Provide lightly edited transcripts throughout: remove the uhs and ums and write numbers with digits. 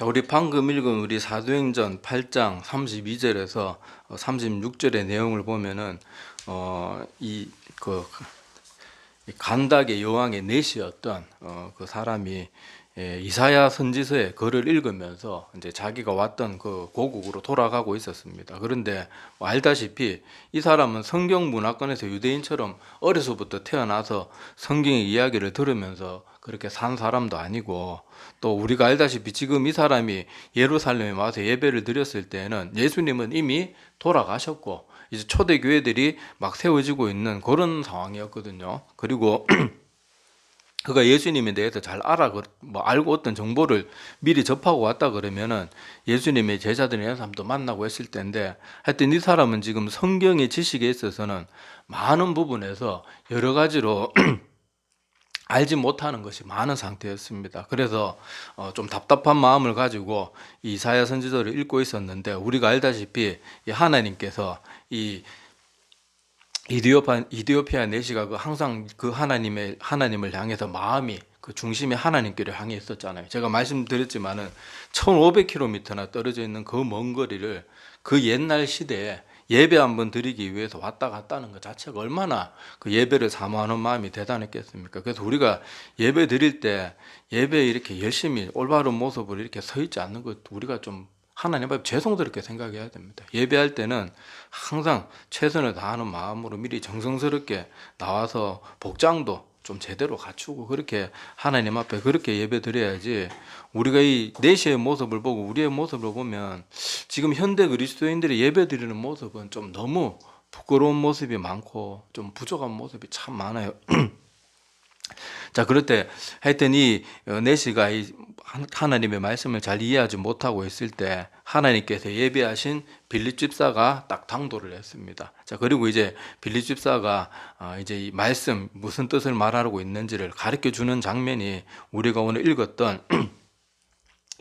자, 우리 방금 읽은 우리 사도행전 8장 32절에서 36절의 내용을 보면은 이그 간닥의 여왕의 넷이었던 그 사람이 이사야 선지서의 글을 읽으면서 이제 자기가 왔던 그 고국으로 돌아가고 있었습니다. 그런데 뭐 알다시피 이 사람은 성경 문화권에서 유대인처럼 어려서부터 태어나서 성경의 이야기를 들으면서 그렇게 산 사람도 아니고, 또 우리가 알다시피 지금 이 사람이 예루살렘에 와서 예배를 드렸을 때에는 예수님은 이미 돌아가셨고 이제 초대교회들이 막 세워지고 있는 그런 상황이었거든요. 그리고 그가 예수님에 대해서 잘 알고 어떤 정보를 미리 접하고 왔다 그러면은 예수님의 제자들이나 이런 사람도 만나고 했을 텐데, 하여튼 이 사람은 지금 성경의 지식에 있어서는 많은 부분에서 여러 가지로 알지 못하는 것이 많은 상태였습니다. 그래서 좀 답답한 마음을 가지고 이 이사야 선지서를 읽고 있었는데, 우리가 알다시피 이 하나님께서 이 이디오피아 내시가 항상 그 하나님을 향해서 마음이 그 중심이 하나님께를 향해 있었잖아요. 제가 말씀드렸지만은 1500km나 떨어져 있는 그 먼 거리를 그 옛날 시대에 예배 한번 드리기 위해서 왔다 갔다 하는 것 자체가 얼마나 그 예배를 사모하는 마음이 대단했겠습니까? 그래서 우리가 예배 드릴 때 예배에 이렇게 열심히 올바른 모습으로 이렇게 서 있지 않는 것, 우리가 좀 하나님 앞에 죄송스럽게 생각해야 됩니다. 예배할 때는 항상 최선을 다하는 마음으로 미리 정성스럽게 나와서 복장도 좀 제대로 갖추고 그렇게 하나님 앞에 그렇게 예배 드려야지, 우리가 이 내시의 모습을 보고 우리의 모습을 보면 지금 현대 그리스도인들의 예배 드리는 모습은 좀 너무 부끄러운 모습이 많고 좀 부족한 모습이 참 많아요. 자, 그럴 때 하여튼 이 내시가 이 하나님의 말씀을 잘 이해하지 못하고 있을 때 하나님께서 예비하신 빌립 집사가 딱 당도를 했습니다. 자, 그리고 이제 빌립 집사가 이제 이 말씀 무슨 뜻을 말하고 있는지를 가르쳐 주는 장면이 우리가 오늘 읽었던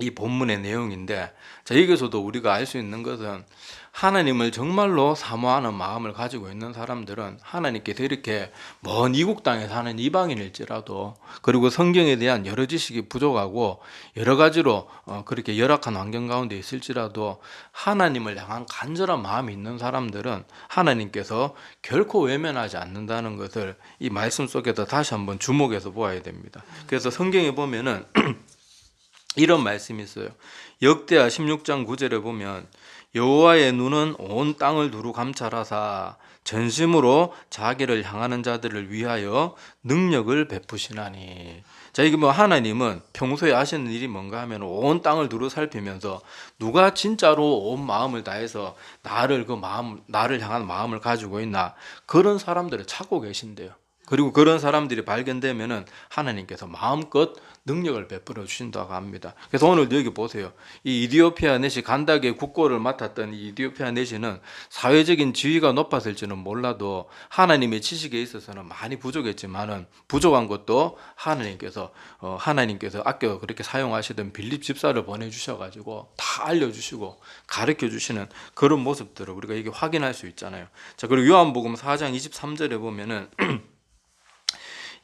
이 본문의 내용인데, 자, 여기서도 우리가 알 수 있는 것은 하나님을 정말로 사모하는 마음을 가지고 있는 사람들은 하나님께서 이렇게 먼 이국 땅에 사는 이방인일지라도, 그리고 성경에 대한 여러 지식이 부족하고 여러 가지로 그렇게 열악한 환경 가운데 있을지라도 하나님을 향한 간절한 마음이 있는 사람들은 하나님께서 결코 외면하지 않는다는 것을 이 말씀 속에서 다시 한번 주목해서 보아야 됩니다. 그래서 성경에 보면은 이런 말씀이 있어요. 역대하 16장 9절에 보면 여호와의 눈은 온 땅을 두루 감찰하사 전심으로 자기를 향하는 자들을 위하여 능력을 베푸시나니. 자, 이게 뭐 하나님은 평소에 하시는 일이 뭔가 하면 온 땅을 두루 살피면서 누가 진짜로 온 마음을 다해서 나를 향한 마음을 가지고 있나, 그런 사람들을 찾고 계신대요. 그리고 그런 사람들이 발견되면은 하나님께서 마음껏 능력을 베풀어 주신다고 합니다. 그래서 오늘 여기 보세요. 이 이디오피아 내시 간닥의 국고를 맡았던 이 이디오피아 내시는 사회적인 지위가 높았을지는 몰라도 하나님의 지식에 있어서는 많이 부족했지만은 부족한 것도 하나님께서 아껴 그렇게 사용하시던 빌립 집사를 보내주셔가지고 다 알려주시고 가르쳐 주시는 그런 모습들을 우리가 이게 확인할 수 있잖아요. 자, 그리고 요한복음 4장 23절에 보면은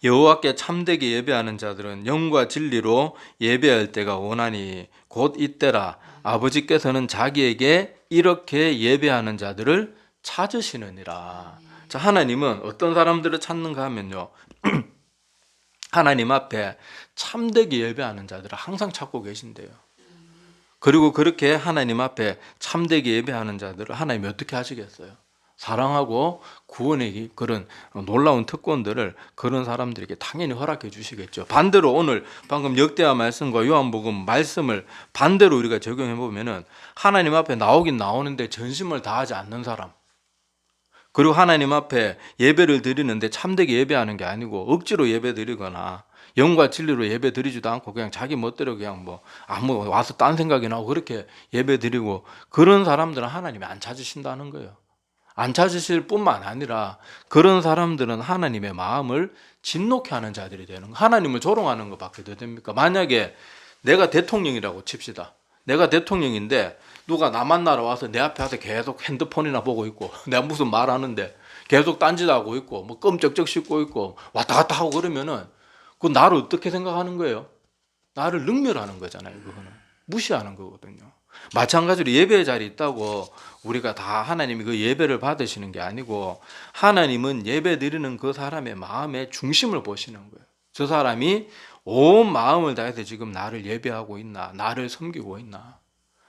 여호와께 참되게 예배하는 자들은 영과 진리로 예배할 때가 오나니 곧 이때라. 아버지께서는 자기에게 이렇게 예배하는 자들을 찾으시느니라. 자, 하나님은 어떤 사람들을 찾는가 하면요, 하나님 앞에 참되게 예배하는 자들을 항상 찾고 계신대요. 그리고 그렇게 하나님 앞에 참되게 예배하는 자들을 하나님이 어떻게 하시겠어요? 사랑하고 구원의 그런 놀라운 특권들을 그런 사람들에게 당연히 허락해 주시겠죠. 반대로 오늘 방금 역대하 말씀과 요한복음 말씀을 반대로 우리가 적용해 보면은 하나님 앞에 나오긴 나오는데 전심을 다하지 않는 사람, 그리고 하나님 앞에 예배를 드리는데 참되게 예배하는 게 아니고 억지로 예배 드리거나 영과 진리로 예배 드리지도 않고 그냥 자기 멋대로 그냥 뭐 아무 와서 딴 생각이 나고 그렇게 예배 드리고, 그런 사람들은 하나님이 안 찾으신다는 거예요. 안 찾으실 뿐만 아니라 그런 사람들은 하나님의 마음을 진노케 하는 자들이 되는 거예요. 하나님을 조롱하는 것밖에 더 됩니까? 만약에 내가 대통령이라고 칩시다. 내가 대통령인데 누가 나 만나러 와서 내 앞에 와서 계속 핸드폰이나 보고 있고 내가 무슨 말하는데 계속 딴짓하고 있고 뭐 껌쩍쩍 씹고 있고 왔다 갔다 하고 그러면은 그 나를 어떻게 생각하는 거예요? 나를 능멸하는 거잖아요. 그거는. 무시하는 거거든요. 마찬가지로 예배 자리에 있다고 우리가 다 하나님이 그 예배를 받으시는 게 아니고, 하나님은 예배 드리는 그 사람의 마음의 중심을 보시는 거예요. 저 사람이 온 마음을 다해서 지금 나를 예배하고 있나, 나를 섬기고 있나.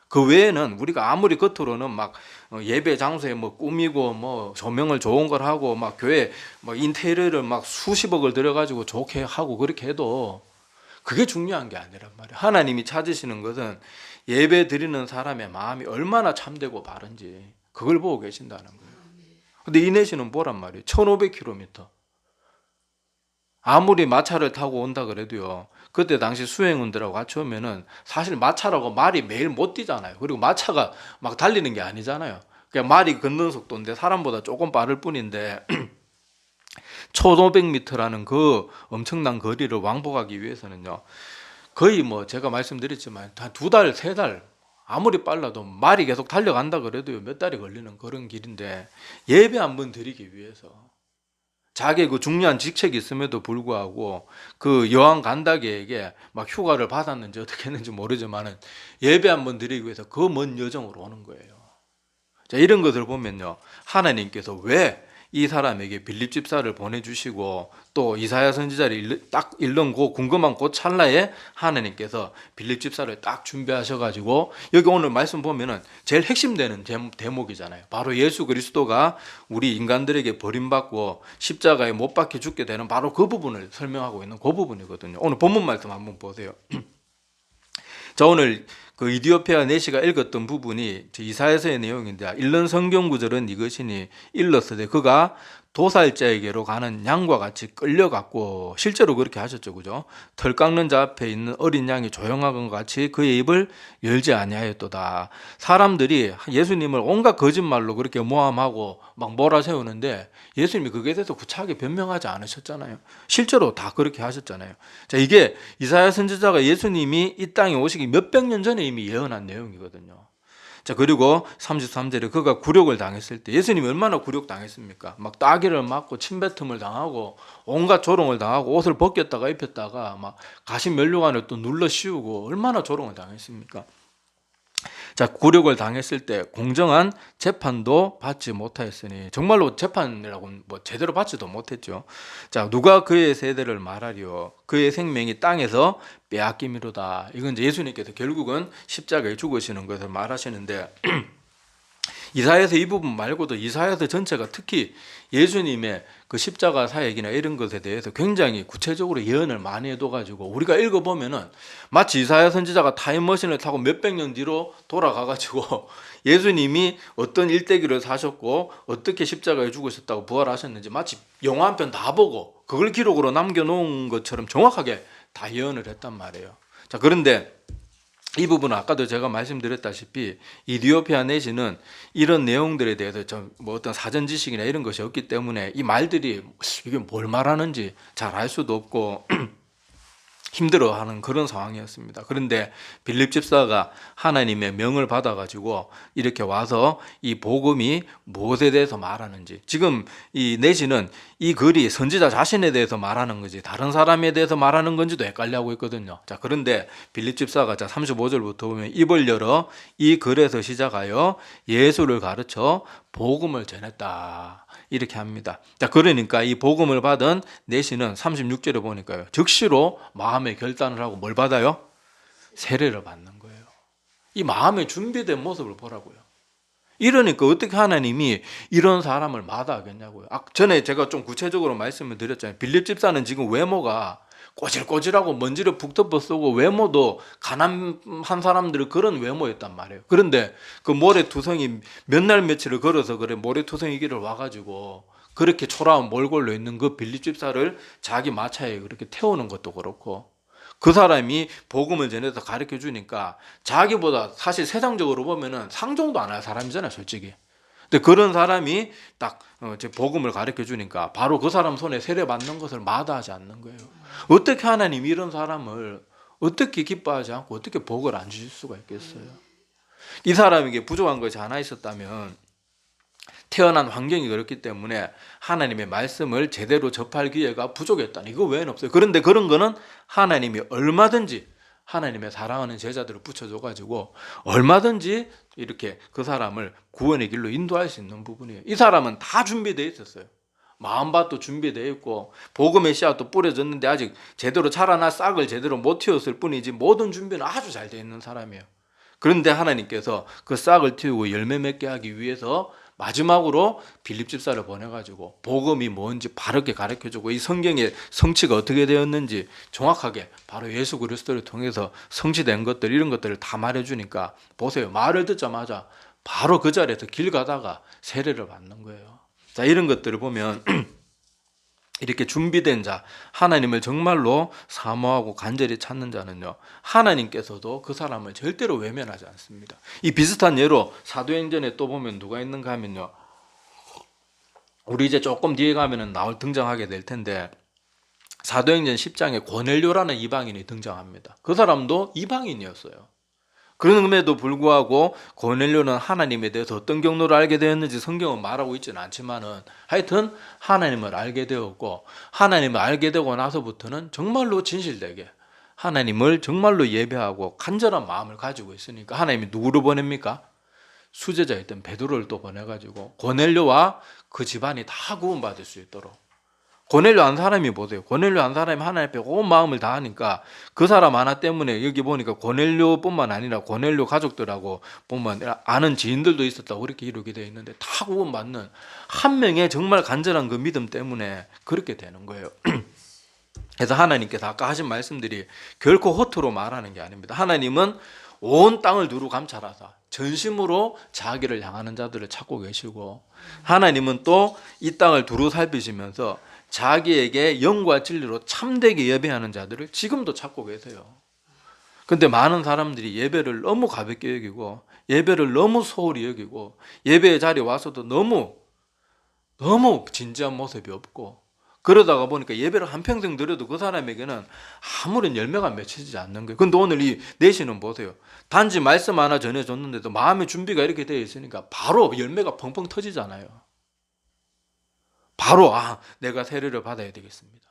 그 외에는 우리가 아무리 겉으로는 막 예배 장소에 뭐 꾸미고 뭐 조명을 좋은 걸 하고 막 교회 뭐 인테리어를 막 수십억을 들여가지고 좋게 하고 그렇게 해도 그게 중요한 게 아니란 말이에요. 하나님이 찾으시는 것은 예배 드리는 사람의 마음이 얼마나 참되고 바른지 그걸 보고 계신다는 거예요. 근데 이내시는 뭐란 말이에요. 1500km. 아무리 마차를 타고 온다 그래도요, 그때 당시 수행원들하고 같이 오면은 사실 마차라고 말이 매일 못 뛰잖아요. 그리고 마차가 막 달리는 게 아니잖아요. 그냥 말이 걷는 속도인데 사람보다 조금 빠를 뿐인데 1500m라는 그 엄청난 거리를 왕복하기 위해서는요, 거의 뭐 제가 말씀드렸지만 한 2달, 3달, 아무리 빨라도 말이 계속 달려간다 그래도요 몇 달이 걸리는 그런 길인데, 예배 한번 드리기 위해서 자기의 그 중요한 직책이 있음에도 불구하고 그 여왕 간다게에게 막 휴가를 받았는지 어떻게 했는지 모르지만은 예배 한번 드리기 위해서 그 먼 여정으로 오는 거예요. 자, 이런 것을 보면요, 하나님께서 왜 이 사람에게 빌립 집사를 보내주시고 또 이사야 선지자를 딱 읽는 그 궁금한 그 찰나에 하나님께서 빌립 집사를 딱 준비하셔가지고, 여기 오늘 말씀 보면은 제일 핵심되는 대목이잖아요. 바로 예수 그리스도가 우리 인간들에게 버림받고 십자가에 못 박혀 죽게 되는 바로 그 부분을 설명하고 있는 그 부분이거든요. 오늘 본문 말씀 한번 보세요. 자, 오늘 그 이디오피아 내시가 읽었던 부분이 이사야서의 내용인데, 읽는 성경 구절은 이것이니 일렀으되 그가 도살자에게로 가는 양과 같이 끌려갔고, 실제로 그렇게 하셨죠, 그죠? 털 깎는 자 앞에 있는 어린 양이 조용한 것 같이 그의 입을 열지 아니하였도다. 사람들이 예수님을 온갖 거짓말로 그렇게 모함하고 막 몰아세우는데 예수님이 그게 대해서 구차하게 변명하지 않으셨잖아요. 실제로 다 그렇게 하셨잖아요. 자, 이게 이사야 선지자가 예수님이 이 땅에 오시기 몇백 년 전에 이미 예언한 내용이거든요. 자, 그리고 33절에 그가 굴욕을 당했을 때, 예수님이 얼마나 굴욕 당했습니까? 막 따귀를 맞고 침뱉음을 당하고 온갖 조롱을 당하고 옷을 벗겼다가 입혔다가 막 가시 면류관을 또 눌러 씌우고 얼마나 조롱을 당했습니까? 자, 굴욕을 당했을 때 공정한 재판도 받지 못하였으니, 정말로 재판이라고 뭐 제대로 받지도 못했죠. 자, 누가 그의 세대를 말하리요? 그의 생명이 땅에서 빼앗김이로다. 이건 이제 예수님께서 결국은 십자가에 죽으시는 것을 말하시는데, 이사야서 이 부분 말고도 이사야서 전체가 특히 예수님의 그 십자가 사역이나 이런 것에 대해서 굉장히 구체적으로 예언을 많이 해둬가지고 우리가 읽어보면은 마치 이사야 선지자가 타임머신을 타고 몇백 년 뒤로 돌아가가지고 예수님이 어떤 일대기를 사셨고 어떻게 십자가에 죽으셨다고 부활하셨는지 마치 영화 한 편 다 보고 그걸 기록으로 남겨놓은 것처럼 정확하게 다 예언을 했단 말이에요. 자, 그런데 이 부분은 아까도 제가 말씀드렸다시피 이디오피아 내시는 이런 내용들에 대해서 좀 뭐 어떤 사전 지식이나 이런 것이 없기 때문에 이 말들이 이게 뭘 말하는지 잘 알 수도 없고 힘들어하는 그런 상황이었습니다. 그런데 빌립 집사가 하나님의 명을 받아가지고 이렇게 와서 이 복음이 무엇에 대해서 말하는지, 지금 이 내시는 이 글이 선지자 자신에 대해서 말하는 건지 다른 사람에 대해서 말하는 건지도 헷갈려하고 있거든요. 자, 그런데 빌립 집사가 35절부터 보면 입을 열어 이 글에서 시작하여 예수를 가르쳐 복음을 전했다. 이렇게 합니다. 자, 그러니까 이 복음을 받은 내시는 36절에 보니까요, 즉시로 마음의 결단을 하고 뭘 받아요? 세례를 받는 거예요. 이 마음의 준비된 모습을 보라고요. 이러니까 어떻게 하나님이 이런 사람을 마다하겠냐고요. 전에 제가 좀 구체적으로 말씀을 드렸잖아요. 빌립 집사는 지금 외모가 꼬질꼬질하고 먼지를 푹 덮어 쓰고 외모도 가난한 사람들의 그런 외모였단 말이에요. 그런데 그 모래투성이 몇 날 며칠을 걸어서 그래 모래투성이 길을 와가지고 그렇게 초라한 몰골로 있는 그 빌립 집사를 자기 마차에 그렇게 태우는 것도 그렇고, 그 사람이 복음을 전해서 가르쳐 주니까 자기보다 사실 세상적으로 보면은 상종도 안 할 사람이잖아요, 솔직히. 근데 그런 사람이 딱 복음을 가르쳐 주니까 바로 그 사람 손에 세례 받는 것을 마다하지 않는 거예요. 어떻게 하나님이 이런 사람을 어떻게 기뻐하지 않고 어떻게 복을 안 주실 수가 있겠어요? 이 사람에게 부족한 것이 하나 있었다면 태어난 환경이 그렇기 때문에 하나님의 말씀을 제대로 접할 기회가 부족했다니, 이거 외에는 없어요. 그런데 그런 거는 하나님이 얼마든지 하나님의 사랑하는 제자들을 붙여줘가지고 얼마든지 이렇게 그 사람을 구원의 길로 인도할 수 있는 부분이에요. 이 사람은 다 준비되어 있었어요. 마음밭도 준비되어 있고 복음의 씨앗도 뿌려졌는데 아직 제대로 자라나 싹을 제대로 못 틔웠을 뿐이지 모든 준비는 아주 잘 되어 있는 사람이에요. 그런데 하나님께서 그 싹을 틔우고 열매 맺게 하기 위해서 마지막으로 빌립 집사를 보내가지고 복음이 뭔지 바르게 가르쳐주고 이 성경의 성취가 어떻게 되었는지 정확하게 바로 예수 그리스도를 통해서 성취된 것들 이런 것들을 다 말해주니까 보세요. 말을 듣자마자 바로 그 자리에서 길 가다가 세례를 받는 거예요. 자, 이런 것들을 보면 이렇게 준비된 자, 하나님을 정말로 사모하고 간절히 찾는 자는요, 하나님께서도 그 사람을 절대로 외면하지 않습니다. 이 비슷한 예로 사도행전에 또 보면 누가 있는가 하면요, 우리 이제 조금 뒤에 가면은 등장하게 될 텐데, 사도행전 10장에 고넬료라는 이방인이 등장합니다. 그 사람도 이방인이었어요. 그럼에도 불구하고 고넬료는 하나님에 대해서 어떤 경로를 알게 되었는지 성경은 말하고 있지는 않지만은 하여튼 하나님을 알게 되었고, 하나님을 알게 되고 나서부터는 정말로 진실되게 하나님을 정말로 예배하고 간절한 마음을 가지고 있으니까 하나님이 누구를 보냅니까? 수제자였던 베드로를 또 보내가지고 고넬료와 그 집안이 다 구원받을 수 있도록. 고넬료 한 사람이 보세요. 고넬료 한 사람이 하나님 앞에 온 마음을 다하니까 그 사람 하나 때문에 여기 보니까 고넬료뿐만 아니라 고넬료 가족들하고 보면 아는 지인들도 있었다고 그렇게 이루게 되어 있는데 다 구원받는 한 명의 정말 간절한 그 믿음 때문에 그렇게 되는 거예요. 그래서 하나님께서 아까 하신 말씀들이 결코 허투루 말하는 게 아닙니다. 하나님은 온 땅을 두루 감찰하사 전심으로 자기를 향하는 자들을 찾고 계시고, 하나님은 또 이 땅을 두루 살피시면서 자기에게 영과 진리로 참되게 예배하는 자들을 지금도 찾고 계세요. 근데 많은 사람들이 예배를 너무 가볍게 여기고 예배를 너무 소홀히 여기고 예배의 자리에 와서도 너무 진지한 모습이 없고, 그러다가 보니까 예배를 한평생 드려도 그 사람에게는 아무런 열매가 맺히지 않는 거예요. 근데 오늘 이 내시는 보세요. 단지 말씀 하나 전해줬는데도 마음의 준비가 이렇게 되어 있으니까 바로 열매가 펑펑 터지잖아요. 바로 내가 세례를 받아야 되겠습니다.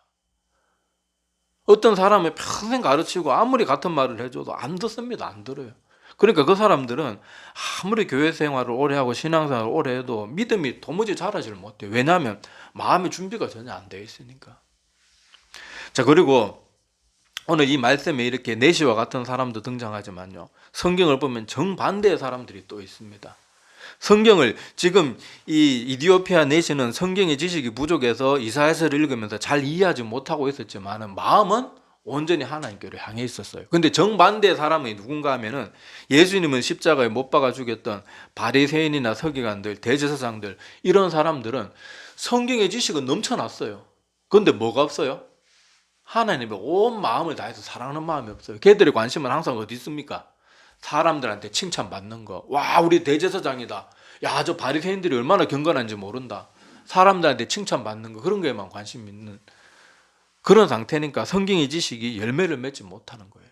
어떤 사람을 평생 가르치고 아무리 같은 말을 해줘도 안 듣습니다. 안 들어요. 그러니까 그 사람들은 아무리 교회 생활을 오래 하고 신앙생활을 오래 해도 믿음이 도무지 자라지를 못해요. 왜냐하면 마음의 준비가 전혀 안 되어 있으니까. 자, 그리고 오늘 이 말씀에 이렇게 내시와 같은 사람도 등장하지만요, 성경을 보면 정반대의 사람들이 또 있습니다. 성경을 지금 이 이디오피아 내시는 성경의 지식이 부족해서 이사야서를 읽으면서 잘 이해하지 못하고 있었지만 마음은 온전히 하나님께로 향해 있었어요. 근데 정반대의 사람이 누군가 하면은 예수님은 십자가에 못 박아 죽였던 바리새인이나 서기관들, 대제사장들, 이런 사람들은 성경의 지식은 넘쳐났어요. 그런데 뭐가 없어요? 하나님의 온 마음을 다해서 사랑하는 마음이 없어요. 걔들의 관심은 항상 어디 있습니까? 사람들한테 칭찬받는 거. 와, 우리 대제사장이다. 야, 저 바리새인들이 얼마나 경건한지 모른다. 사람들한테 칭찬받는 거, 그런 거에만 관심 있는 그런 상태니까 성경의 지식이 열매를 맺지 못하는 거예요.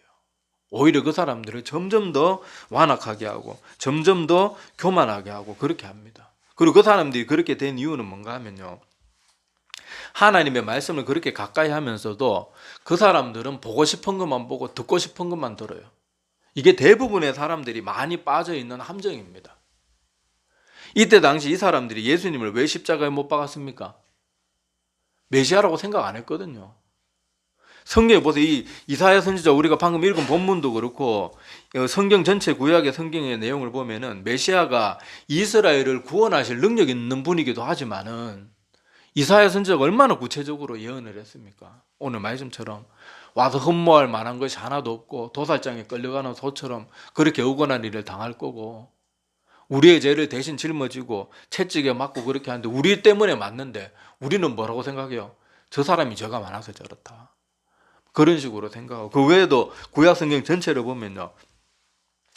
오히려 그 사람들을 점점 더 완악하게 하고 점점 더 교만하게 하고 그렇게 합니다. 그리고 그 사람들이 그렇게 된 이유는 뭔가 하면요, 하나님의 말씀을 그렇게 가까이 하면서도 그 사람들은 보고 싶은 것만 보고 듣고 싶은 것만 들어요. 이게 대부분의 사람들이 많이 빠져 있는 함정입니다. 이때 당시 이 사람들이 예수님을 왜 십자가에 못 박았습니까? 메시아라고 생각 안 했거든요. 성경에 보세요. 이 이사야 선지자 우리가 방금 읽은 본문도 그렇고 성경 전체 구약의 성경의 내용을 보면은 메시아가 이스라엘을 구원하실 능력 있는 분이기도 하지만은 이사야 선지자가 얼마나 구체적으로 예언을 했습니까? 오늘 말씀처럼 와서 흠모할 만한 것이 하나도 없고 도살장에 끌려가는 소처럼 그렇게 억울한 일을 당할 거고, 우리의 죄를 대신 짊어지고 채찍에 맞고 그렇게 하는데 우리 때문에 맞는데 우리는 뭐라고 생각해요? 저 사람이 죄가 많아서 저렇다. 그런 식으로 생각하고, 그 외에도 구약 성경 전체를 보면요,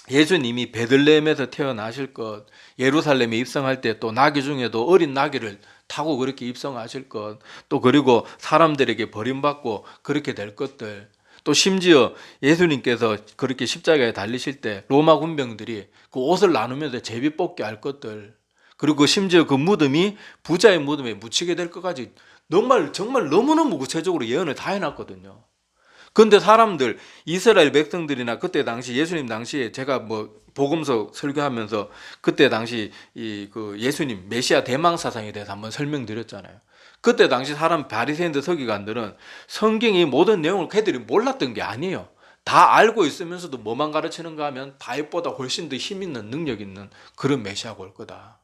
예수님이 베들레헴에서 태어나실 것, 예루살렘에 입성할 때 또 나귀 중에도 어린 나귀를 타고 그렇게 입성하실 것, 또 그리고 사람들에게 버림받고 그렇게 될 것들, 또 심지어 예수님께서 그렇게 십자가에 달리실 때 로마 군병들이 그 옷을 나누면서 제비 뽑게 할 것들, 그리고 심지어 그 무덤이 부자의 무덤에 묻히게 될 것까지 정말 너무너무 구체적으로 예언을 다 해놨거든요. 근데 사람들, 이스라엘 백성들이나 그때 당시 예수님 당시에 제가 뭐 복음서 설교하면서 그때 당시 이 그 예수님 메시아 대망 사상에 대해서 한번 설명드렸잖아요. 그때 당시 사람 바리새인들 서기관들은 성경의 모든 내용을 그들이 몰랐던 게 아니에요. 다 알고 있으면서도 뭐만 가르치는가 하면 다윗보다 훨씬 더 힘 있는 능력 있는 그런 메시아가 올 거다.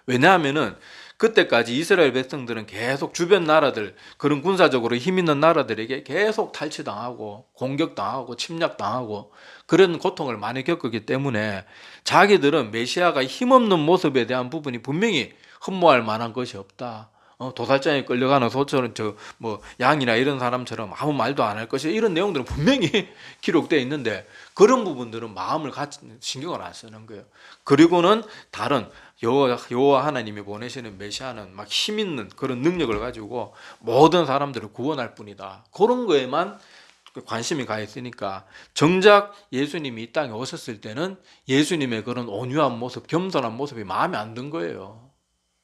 왜냐하면은 그때까지 이스라엘 백성들은 계속 주변 나라들, 그런 군사적으로 힘 있는 나라들에게 계속 탈취당하고 공격당하고 침략당하고 그런 고통을 많이 겪었기 때문에 자기들은 메시아가 힘없는 모습에 대한 부분이 분명히 흠모할 만한 것이 없다. 도살장에 끌려가는 소처럼 저 뭐 양이나 이런 사람처럼 아무 말도 안 할 것이, 이런 내용들은 분명히 기록되어 있는데 그런 부분들은 마음을 같이 신경을 안 쓰는 거예요. 그리고는 다른 여호와 하나님이 보내시는 메시아는 막 힘 있는 그런 능력을 가지고 모든 사람들을 구원할 뿐이다. 그런 거에만 관심이 가 있으니까 정작 예수님이 이 땅에 오셨을 때는 예수님의 그런 온유한 모습, 겸손한 모습이 마음에 안 든 거예요.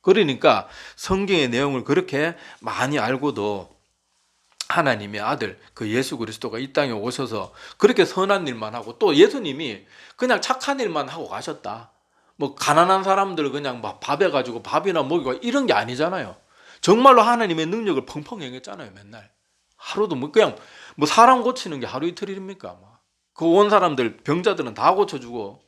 그러니까 성경의 내용을 그렇게 많이 알고도 하나님의 아들 그 예수 그리스도가 이 땅에 오셔서 그렇게 선한 일만 하고, 또 예수님이 그냥 착한 일만 하고 가셨다, 뭐 가난한 사람들 그냥 막 밥해 가지고 밥이나 먹이고 이런 게 아니잖아요. 정말로 하나님의 능력을 펑펑 행했잖아요. 맨날 하루도 뭐 그냥 뭐 사람 고치는 게 하루 이틀입니까? 그 온 사람들 병자들은 다 고쳐주고,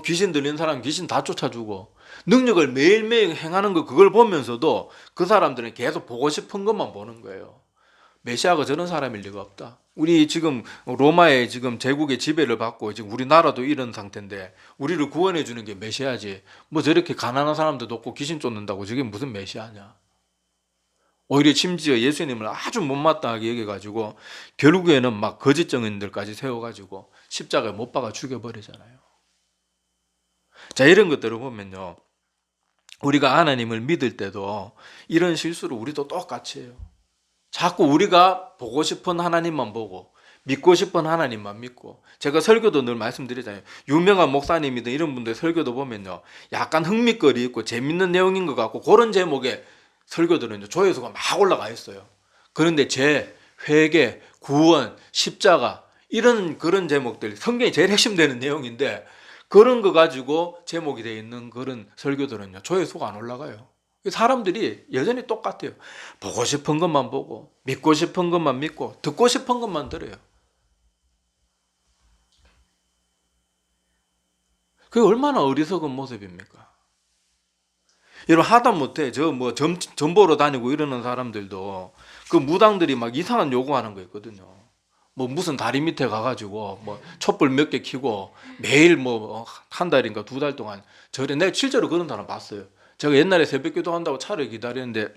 귀신 들린 사람 귀신 다 쫓아주고, 능력을 매일매일 행하는 거, 그걸 보면서도 그 사람들은 계속 보고 싶은 것만 보는 거예요. 메시아가 저런 사람일 리가 없다. 우리 지금 로마의 지금 제국의 지배를 받고 지금 우리나라도 이런 상태인데 우리를 구원해 주는 게 메시아지, 뭐 저렇게 가난한 사람들도 없고 귀신 쫓는다고 저게 무슨 메시아냐. 오히려 심지어 예수님을 아주 못마땅하게 여겨가지고 결국에는 막 거짓 증인들까지 세워가지고 십자가에 못 박아 죽여버리잖아요. 자, 이런 것들을 보면요, 우리가 하나님을 믿을 때도 이런 실수를 우리도 똑같이 해요. 자꾸 우리가 보고 싶은 하나님만 보고 믿고 싶은 하나님만 믿고, 제가 설교도 늘 말씀드리잖아요. 유명한 목사님이든 이런 분들 설교도 보면요, 약간 흥미거리 있고 재밌는 내용인 것 같고 그런 제목의 설교들은 조회수가 막 올라가 있어요. 그런데 회개, 구원, 십자가 이런 그런 제목들, 성경이 제일 핵심되는 내용인데 그런 거 가지고 제목이 되어 있는 그런 설교들은요, 조회수가 안 올라가요. 사람들이 여전히 똑같아요. 보고 싶은 것만 보고 믿고 싶은 것만 믿고 듣고 싶은 것만 들어요. 그게 얼마나 어리석은 모습입니까? 여러분, 하다못해 저 뭐 점보러 다니고 이러는 사람들도 그 무당들이 막 이상한 요구하는 거 있거든요. 뭐 무슨 다리 밑에 가가지고 뭐 촛불 몇 개 켜고 매일 뭐 한 달인가 두 달 동안 절에, 내가 실제로 그런 사람 봤어요. 제가 옛날에 새벽기도 한다고 차를 기다리는데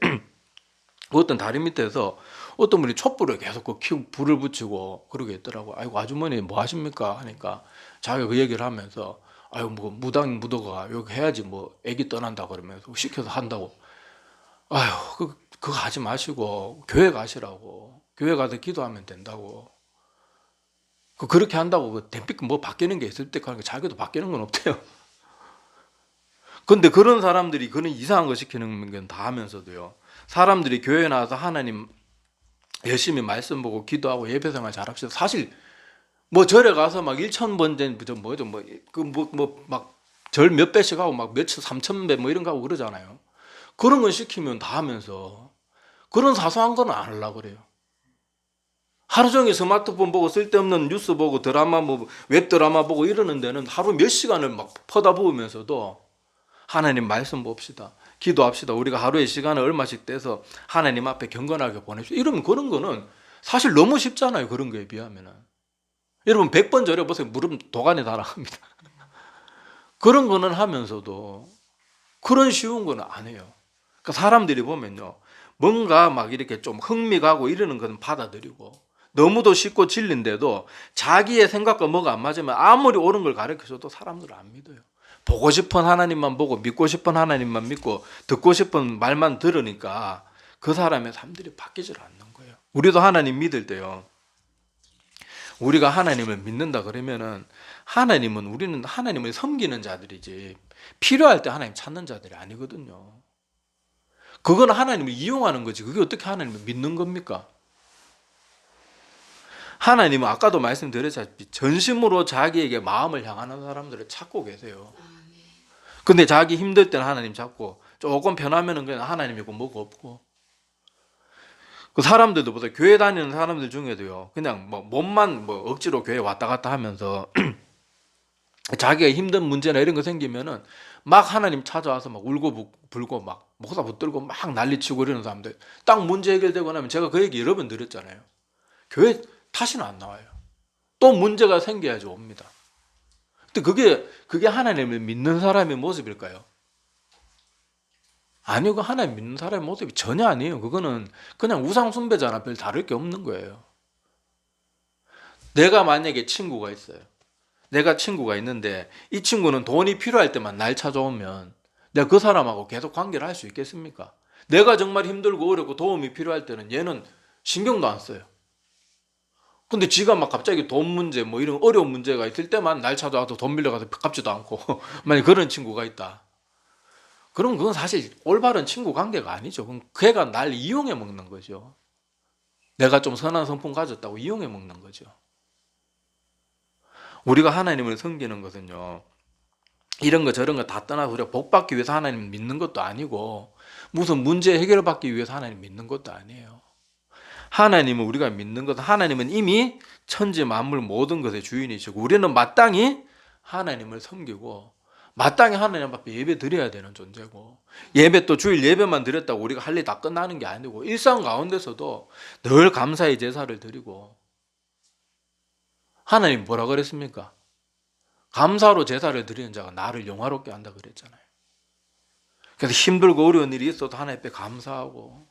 어떤 다리 밑에서 어떤 분이 촛불을 계속 켜고 불을 붙이고 그러고 있더라고. 아이고 아주머니 뭐 하십니까 하니까 자기가 그 얘기를 하면서, 아유 뭐 무당 무도가 여기 해야지 뭐 애기 떠난다 그러면서 시켜서 한다고. 아유 그거 하지 마시고 교회 가시라고, 교회 가서 기도하면 된다고. 그렇게 한다고 대필 뭐 바뀌는 게 있을 때까지 자기도 바뀌는 건 없대요. 근데 그런 사람들이 그런 이상한 거 시키는 건 다 하면서도요, 사람들이 교회 나와서 하나님 열심히 말씀 보고 기도하고 예배생활 잘합시다. 사실 뭐 절에 가서 막 1,000번 된 뭐죠, 막 절 몇 배씩 하고 막 몇천 3,000배 뭐 이런 거 하고 그러잖아요. 그런 거 시키면 다 하면서 그런 사소한 거는 안 하려고 그래요. 하루 종일 스마트폰 보고 쓸데없는 뉴스 보고 드라마 뭐 웹드라마 보고 이러는 데는 하루 몇 시간을 막 퍼다 부으면서도 하나님 말씀 봅시다, 기도합시다, 우리가 하루의 시간을 얼마씩 떼서 하나님 앞에 경건하게 보냅시다, 이러면 그런 거는 사실 너무 쉽잖아요. 그런 거에 비하면은. 여러분 100번 절여보세요. 무릎 도가니 다 나갑니다. 그런 거는 하면서도 그런 쉬운 거는 안 해요. 그러니까 사람들이 보면요, 뭔가 막 이렇게 좀 흥미 가고 이러는 건 받아들이고 너무도 쉽고 진리인데도 자기의 생각과 뭐가 안 맞으면 아무리 옳은 걸 가르쳐줘도 사람들은 안 믿어요. 보고 싶은 하나님만 보고 믿고 싶은 하나님만 믿고 듣고 싶은 말만 들으니까 그 사람의 삶들이 바뀌질 않는 거예요. 우리도 하나님 믿을 때요, 우리가 하나님을 믿는다 그러면은 우리는 하나님을 섬기는 자들이지 필요할 때 하나님 찾는 자들이 아니거든요. 그건 하나님을 이용하는 거지 그게 어떻게 하나님을 믿는 겁니까? 하나님은 아까도 말씀드렸다시피 전심으로 자기에게 마음을 향하는 사람들을 찾고 계세요. 근데 자기 힘들 때는 하나님 찾고 조금 편하면은 그냥 하나님이고 뭐가 없고. 그 사람들도 보세요. 교회 다니는 사람들 중에도요. 그냥 뭐 몸만 뭐 억지로 교회 왔다 갔다 하면서 자기가 힘든 문제나 이런 거 생기면은 막 하나님 찾아와서 막 울고 불고 막 목사 붙들고 막 난리치고 이러는 사람들. 딱 문제 해결되고 나면 제가 그 얘기 여러 번 드렸잖아요. 교회 다시는 안 나와요. 또 문제가 생겨야지 옵니다. 근데 그게 하나님을 믿는 사람의 모습일까요? 아니요, 그 하나님 믿는 사람의 모습이 전혀 아니에요. 그거는 그냥 우상 숭배자나 별 다를 게 없는 거예요. 내가 만약에 친구가 있어요. 내가 친구가 있는데 이 친구는 돈이 필요할 때만 날 찾아오면 내가 그 사람하고 계속 관계를 할 수 있겠습니까? 내가 정말 힘들고 어렵고 도움이 필요할 때는 얘는 신경도 안 써요. 근데 지가 막 갑자기 돈 문제 뭐 이런 어려운 문제가 있을 때만 날 찾아와서 돈 빌려가서 갚지도 않고 만약 그런 친구가 있다. 그럼 그건 사실 올바른 친구 관계가 아니죠. 그럼 걔가 날 이용해 먹는 거죠. 내가 좀 선한 성품 가졌다고 이용해 먹는 거죠. 우리가 하나님을 섬기는 것은요. 이런 거 저런 거 다 떠나서 우리가 복 받기 위해서 하나님 믿는 것도 아니고 무슨 문제 해결받기 위해서 하나님 믿는 것도 아니에요. 하나님은 우리가 믿는 것은 하나님은 이미 천지 만물 모든 것의 주인이시고 우리는 마땅히 하나님을 섬기고 마땅히 하나님 앞에 예배 드려야 되는 존재고 예배 또 주일 예배만 드렸다고 우리가 할 일 다 끝나는 게 아니고 일상 가운데서도 늘 감사의 제사를 드리고 하나님 뭐라 그랬습니까? 감사로 제사를 드리는 자가 나를 영화롭게 한다 그랬잖아요. 그래서 힘들고 어려운 일이 있어도 하나님 앞에 감사하고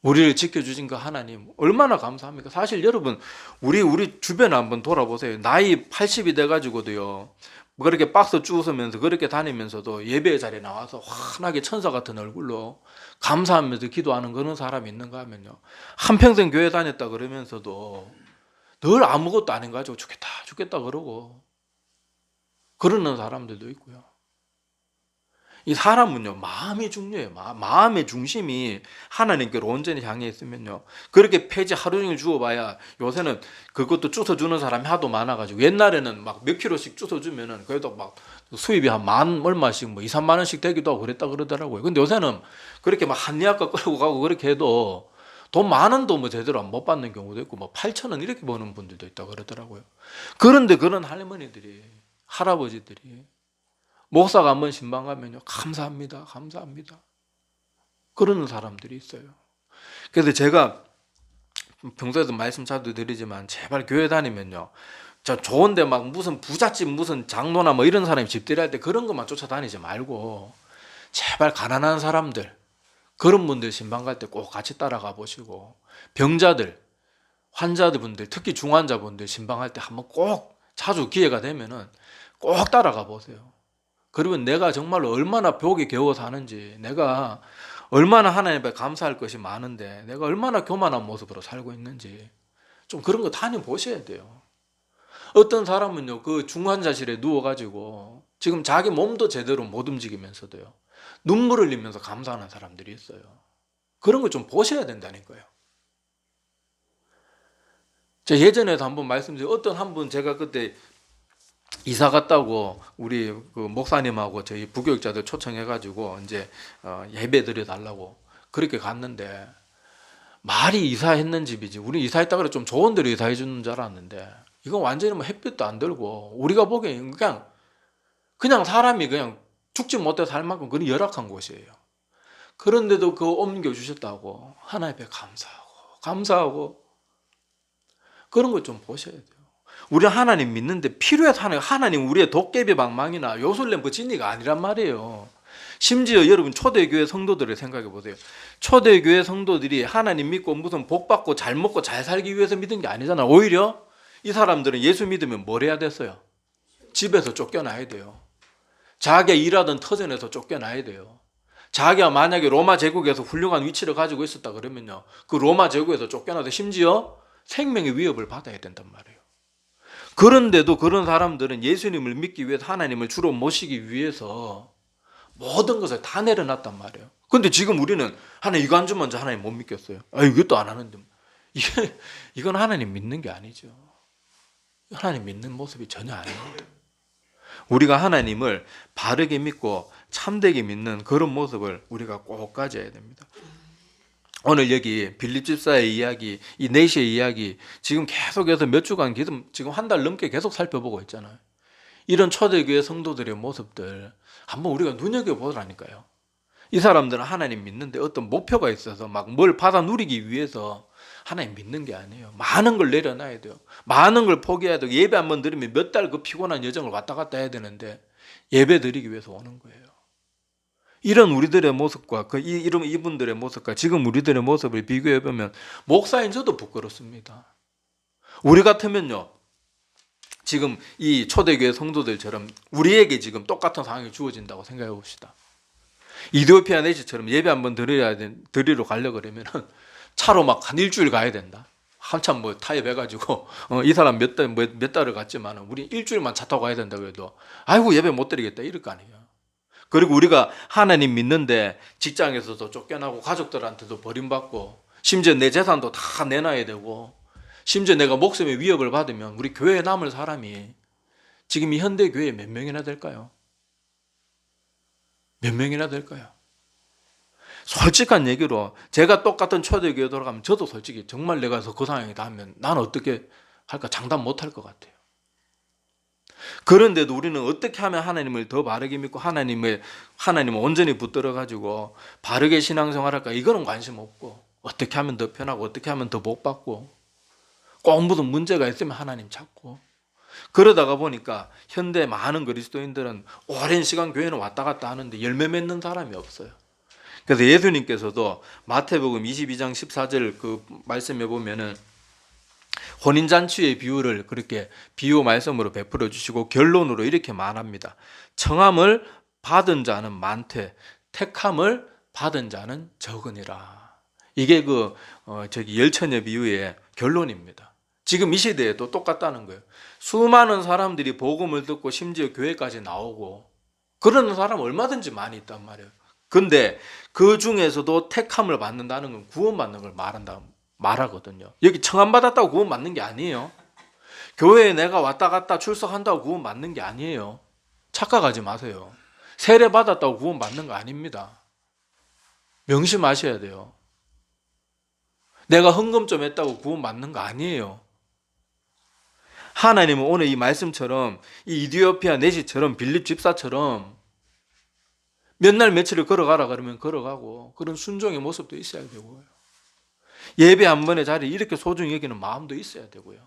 우리를 지켜주신 그 하나님 얼마나 감사합니까? 사실 여러분 우리 주변에 한번 돌아보세요. 나이 80이 돼가지고도요. 그렇게 박스 주우면서 그렇게 다니면서도 예배 자리에 나와서 환하게 천사 같은 얼굴로 감사하면서 기도하는 그런 사람이 있는가 하면요. 한평생 교회 다녔다 그러면서도 늘 아무것도 아닌 거 가지고 죽겠다 그러고 그러는 사람들도 있고요. 이 사람은요 마음이 중요해요. 마음의 중심이 하나님께로 온전히 향해 있으면요 그렇게 폐지 하루 종일 주워봐야 요새는 그것도 주워주는 사람이 하도 많아가지고 옛날에는 막 몇 킬로씩 주워주면은 그래도 막 수입이 한 만 얼마씩 뭐 2, 3만 원씩 되기도 하고 그랬다 그러더라고요. 근데 요새는 그렇게 막 한리학과 끌고 가고 그렇게 해도 돈 만 원도 뭐 제대로 못 받는 경우도 있고 뭐 8천 원 이렇게 버는 분들도 있다 그러더라고요. 그런데 그런 할머니들이 할아버지들이 목사가 한번 신방 가면요 감사합니다 그러는 사람들이 있어요. 그래서 제가 평소에도 말씀 자주 드리지만 제발 교회 다니면요 저 좋은데 막 무슨 부잣집 무슨 장로나 뭐 이런 사람이 집들이 할 때 그런 것만 쫓아다니지 말고 제발 가난한 사람들 그런 분들 신방 갈 때 꼭 같이 따라가 보시고 병자들 환자들 분들 특히 중환자분들 신방할 때 한번 꼭 자주 기회가 되면은 꼭 따라가 보세요. 그러면 내가 정말로 얼마나 벽에 겨워 사는지 내가 얼마나 하나님 앞에 감사할 것이 많은데 내가 얼마나 교만한 모습으로 살고 있는지 좀 그런 거 다녀보셔야 돼요. 어떤 사람은요 그 중환자실에 누워가지고 지금 자기 몸도 제대로 못 움직이면서도요 눈물 흘리면서 감사하는 사람들이 있어요. 그런 거 좀 보셔야 된다니까요. 제가 예전에도 한번 말씀드린 어떤 한 분 제가 그때 이사 갔다고 우리 그 목사님하고 저희 부교육자들 초청해가지고 이제 예배 드려달라고 그렇게 갔는데 말이 이사했는 집이지 우리 이사했다 그래 좀 좋은 데로 이사해 주는 줄 알았는데 이건 완전히 뭐 햇빛도 안 들고 우리가 보기엔 그냥 사람이 그냥 죽지 못해 살 만큼 그런 열악한 곳이에요. 그런데도 그거 옮겨주셨다고 하나님 앞에 감사하고 그런 거 좀 보셔야 돼요. 우리 하나님 믿는데 필요해서 하나님 우리의 도깨비 방망이나 요술램프 진리가 아니란 말이에요. 심지어 여러분 초대교회 성도들을 생각해 보세요. 초대교회 성도들이 하나님 믿고 무슨 복 받고 잘 먹고 잘 살기 위해서 믿은 게 아니잖아요. 오히려 이 사람들은 예수 믿으면 뭘 해야 됐어요? 집에서 쫓겨나야 돼요. 자기가 일하던 터전에서 쫓겨나야 돼요. 자기가 만약에 로마 제국에서 훌륭한 위치를 가지고 있었다 그러면요 그 로마 제국에서 쫓겨나서 심지어 생명의 위협을 받아야 된단 말이에요. 그런데도 그런 사람들은 예수님을 믿기 위해서 하나님을 주로 모시기 위해서 모든 것을 다 내려놨단 말이에요. 근데 지금 우리는 하나님 이거 안 주면 하나님 못 믿겠어요. 이것도 안 하는데 이건 하나님 믿는 게 아니죠. 하나님 믿는 모습이 전혀 아니에요. 우리가 하나님을 바르게 믿고 참되게 믿는 그런 모습을 우리가 꼭 가져야 됩니다. 오늘 여기 빌립 집사의 이야기, 이 넷의 이야기 지금 계속해서 몇 주간 지금 한 달 넘게 계속 살펴보고 있잖아요. 이런 초대교회 성도들의 모습들 한번 우리가 눈여겨보라니까요. 이 사람들은 하나님 믿는데 어떤 목표가 있어서 막 뭘 받아 누리기 위해서 하나님 믿는 게 아니에요. 많은 걸 내려놔야 돼요. 많은 걸 포기해야 돼요. 예배 한번 드리면 몇 달 그 피곤한 여정을 왔다 갔다 해야 되는데 예배 드리기 위해서 오는 거예요. 이런 우리들의 모습과 이분들의 모습과 지금 우리들의 모습을 비교해 보면 목사인 저도 부끄럽습니다. 우리 같으면요, 지금 이 초대교회 성도들처럼 우리에게 지금 똑같은 상황이 주어진다고 생각해 봅시다. 이디오피아 내시처럼 예배 한번 드리러 가려고 그러면 차로 막 한 일주일 가야 된다. 한참 뭐 타협해가지고 이 사람 몇 달을 갔지만 우리 일주일만 차 타고 가야 된다 그래도 아이고 예배 못 드리겠다 이럴 거 아니에요. 그리고 우리가 하나님 믿는데 직장에서도 쫓겨나고 가족들한테도 버림받고 심지어 내 재산도 다 내놔야 되고 심지어 내가 목숨의 위협을 받으면 우리 교회에 남을 사람이 지금 이 현대 교회에 몇 명이나 될까요? 몇 명이나 될까요? 솔직한 얘기로 제가 똑같은 초대교회 돌아가면 저도 솔직히 정말 내가 그 상황에 닿으면 나는 어떻게 할까 장담 못할 것 같아요. 그런데도 우리는 어떻게 하면 하나님을 더 바르게 믿고 하나님을 온전히 붙들어 가지고 바르게 신앙생활할까 이거는 관심 없고 어떻게 하면 더 편하고 어떻게 하면 더 복 받고 꼭 무슨 문제가 있으면 하나님 찾고 그러다가 보니까 현대 많은 그리스도인들은 오랜 시간 교회는 왔다 갔다 하는데 열매 맺는 사람이 없어요. 그래서 예수님께서도 마태복음 22장 14절 그 말씀에 보면은 혼인잔치의 비유를 그렇게 비유 말씀으로 베풀어 주시고 결론으로 이렇게 말합니다. 청함을 받은 자는 많되 택함을 받은 자는 적으니라. 이게 열처녀 비유의 결론입니다. 지금 이 시대에도 똑같다는 거예요. 수많은 사람들이 복음을 듣고 심지어 교회까지 나오고 그러는 사람 얼마든지 많이 있단 말이에요. 근데 그 중에서도 택함을 받는다는 건 구원받는 걸 말하거든요. 여기 청함받았다고 구원받는 게 아니에요. 교회에 내가 왔다 갔다 출석한다고 구원받는 게 아니에요. 착각하지 마세요. 세례 받았다고 구원받는 거 아닙니다. 명심하셔야 돼요. 내가 헌금 좀 했다고 구원받는 거 아니에요. 하나님은 오늘 이 말씀처럼 이 이디오피아 내시처럼 빌립 집사처럼 몇 날 며칠을 걸어가라 그러면 걸어가고 그런 순종의 모습도 있어야 되고요. 예배 한 번의 자리에 이렇게 소중히 여기는 마음도 있어야 되고요.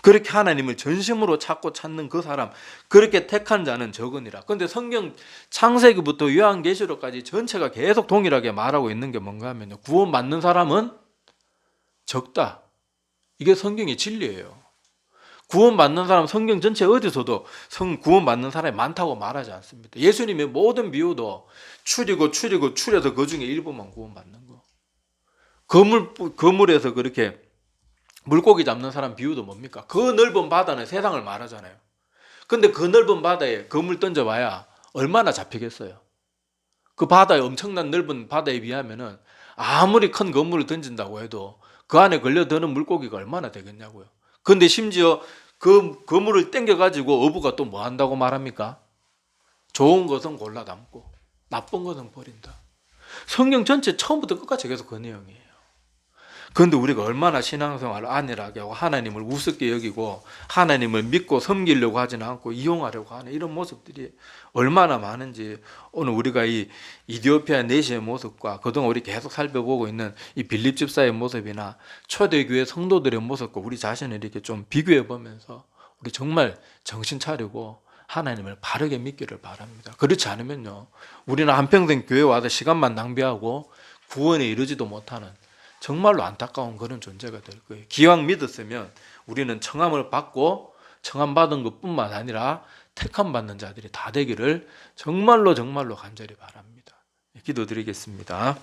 그렇게 하나님을 전심으로 찾는 그 사람, 그렇게 택한 자는 적으니라. 그런데 성경 창세기부터 요한계시록까지 전체가 계속 동일하게 말하고 있는 게 뭔가 하면요, 구원받는 사람은 적다. 이게 성경의 진리예요. 구원받는 사람 성경 전체 어디서도 구원받는 사람이 많다고 말하지 않습니다. 예수님의 모든 비유도 추려서 그 중에 일부만 구원받는 거. 그물에서 그렇게 물고기 잡는 사람 비유도 뭡니까? 그 넓은 바다는 세상을 말하잖아요. 근데 그 넓은 바다에 그물 던져봐야 얼마나 잡히겠어요? 그 바다에 엄청난 넓은 바다에 비하면은 아무리 큰 그물을 던진다고 해도 그 안에 걸려드는 물고기가 얼마나 되겠냐고요. 근데 심지어 그 그물을 땡겨가지고 어부가 또 뭐 한다고 말합니까? 좋은 것은 골라 담고 나쁜 것은 버린다. 성경 전체 처음부터 끝까지 계속 그 내용이에요. 그런데 우리가 얼마나 신앙생활을 안일하게 하고 하나님을 우습게 여기고 하나님을 믿고 섬기려고 하지는 않고 이용하려고 하는 이런 모습들이 얼마나 많은지 오늘 우리가 이 이디오피아 내시의 모습과 그동안 우리 계속 살펴보고 있는 이 빌립 집사의 모습이나 초대교회 성도들의 모습과 우리 자신을 이렇게 좀 비교해 보면서 우리 정말 정신 차리고 하나님을 바르게 믿기를 바랍니다. 그렇지 않으면요, 우리는 한평생 교회 와서 시간만 낭비하고 구원에 이르지도 못하는 정말로 안타까운 그런 존재가 될 거예요. 기왕 믿었으면 우리는 청함을 받고 청함받은 것뿐만 아니라 택함 받는 자들이 다 되기를 정말로 간절히 바랍니다. 기도드리겠습니다.